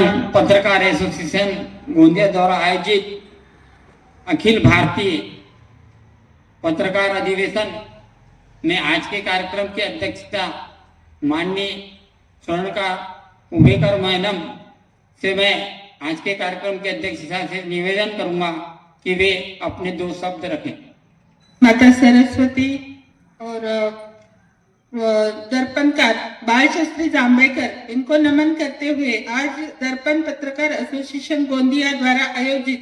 दर्पण पत्रकार एसोसिएशन गोंदिया द्वारा आयोजित अखिल भारतीय पत्रकार अधिवेशन में आज के कार्यक्रम की अध्यक्षता माननीय स्वर्णकार उभेकर मैडम से मैं आज के कार्यक्रम के अध्यक्षता से निवेदन करूंगा कि वे अपने 2 शब्द रखें। माता सरस्वती और दर्पणकार बाल शास्त्री जांभेकर इनको नमन करते हुए आज दर्पण पत्रकार एसोसिएशन गोंदिया द्वारा आयोजित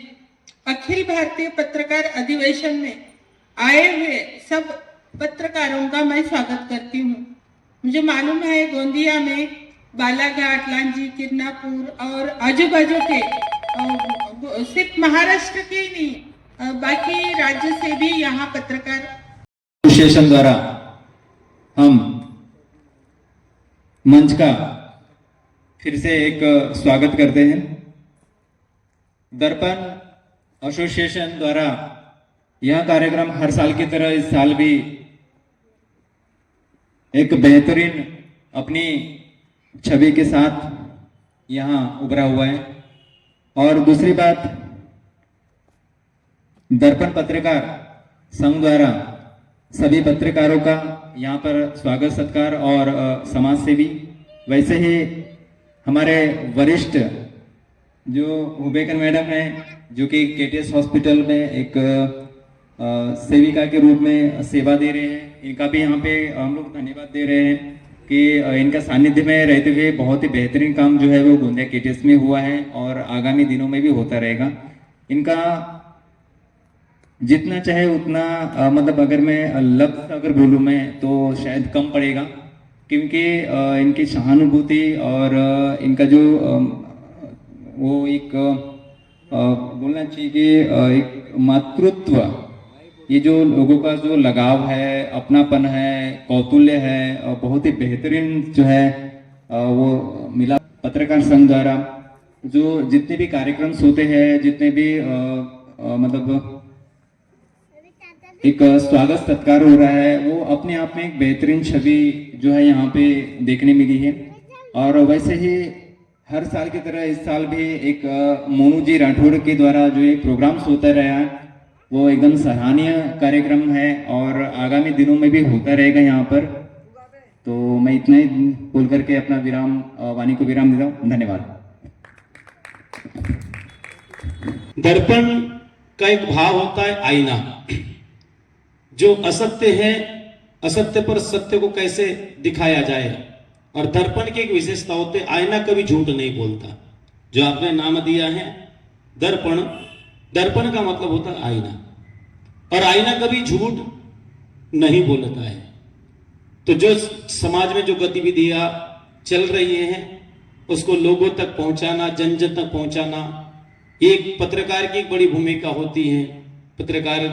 अखिल भारतीय पत्रकार अधिवेशन में आए हुए सब पत्रकारों का मैं स्वागत करती हूँ। मुझे मालूम है गोंदिया में बालाघाट, लांजी, किरनापुर और आजू बाजू के सिर्फ महाराष्ट्र के ही नहीं बाकी राज्य से भी यहाँ पत्रकार एसोसिएशन द्वारा हम मंच का फिर से एक स्वागत करते हैं। दर्पण एसोसिएशन द्वारा यह कार्यक्रम हर साल की तरह इस साल भी एक बेहतरीन अपनी छवि के साथ यहाँ उभरा हुआ है। और दूसरी बात, दर्पण पत्रकार संघ द्वारा सभी पत्रकारों का यहाँ पर स्वागत सत्कार और समाज सेवी, वैसे ही हमारे वरिष्ठ जो उभेकर मैडम हैं जो कि केटीएस हॉस्पिटल में एक सेविका के रूप में सेवा दे रहे हैं, इनका भी यहाँ पे हम लोग धन्यवाद दे रहे हैं कि इनका सानिध्य में रहते हुए बहुत ही बेहतरीन काम जो है वो गोंदिया केटीएस में हुआ है और आगामी दिनों में भी होता रहेगा। इनका जितना चाहे उतना मतलब अगर मैं लफ्ज अगर बोलूँ मैं तो शायद कम पड़ेगा, क्योंकि इनकी सहानुभूति और इनका जो वो एक बोलना चाहिए कि एक मातृत्व, ये जो लोगों का जो लगाव है, अपनापन है, कौतुल्य है, बहुत ही बेहतरीन जो है वो मिला। पत्रकार संघ द्वारा जो जितने भी कार्यक्रम होते हैं, जितने भी मतलब एक स्वागत सत्कार हो रहा है, वो अपने आप में एक बेहतरीन छवि जो है यहाँ पे देखने मिली है। और वैसे ही हर साल की तरह इस साल भी एक मोनू जी राठौड़ के द्वारा जो एक प्रोग्राम्स होता रहा है वो एकदम सराहनीय कार्यक्रम है और आगामी दिनों में भी होता रहेगा यहाँ पर। तो मैं इतना ही बोल करके अपना वाणी को विराम देता हूँ। धन्यवाद। दर्पण का एक भाव होता है आईना। जो असत्य है, असत्य पर सत्य को कैसे दिखाया जाए। और दर्पण की एक विशेषता होती है, आईना कभी झूठ नहीं बोलता। जो आपने नाम दिया है दर्पण, दर्पण का मतलब होता है आईना, और आईना कभी झूठ नहीं बोलता है। तो जो समाज में जो गतिविधियां चल रही हैं उसको लोगों तक पहुंचाना, जन जन तक पहुंचाना, एक पत्रकार की एक बड़ी भूमिका होती है। पत्रकार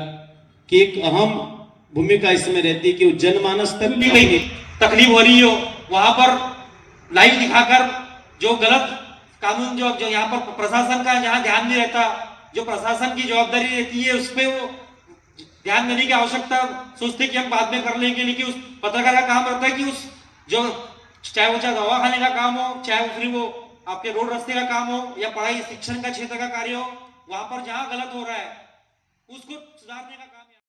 की एक अहम भूमिका इसमें रहती है कि वो जनमानस तक नहीं तकलीफ हो रही हो वहां पर लाइव दिखाकर जो गलत कानून जो यहाँ पर प्रशासन का जहां ध्यान नहीं रहता, जो प्रशासन की जवाबदारी रहती है उस पर वो ध्यान देने की आवश्यकता सोचते कि हम बाद में कर लेंगे, लेकिन उस पत्रकार का काम रहता है कि उस जो चाहे वो दवा खाने का काम हो, चाहे वो फिर वो आपके रोड रास्ते का काम हो या पढ़ाई शिक्षण का क्षेत्र का कार्य हो, वहां पर जहां गलत हो रहा है उसको सुधारने का काम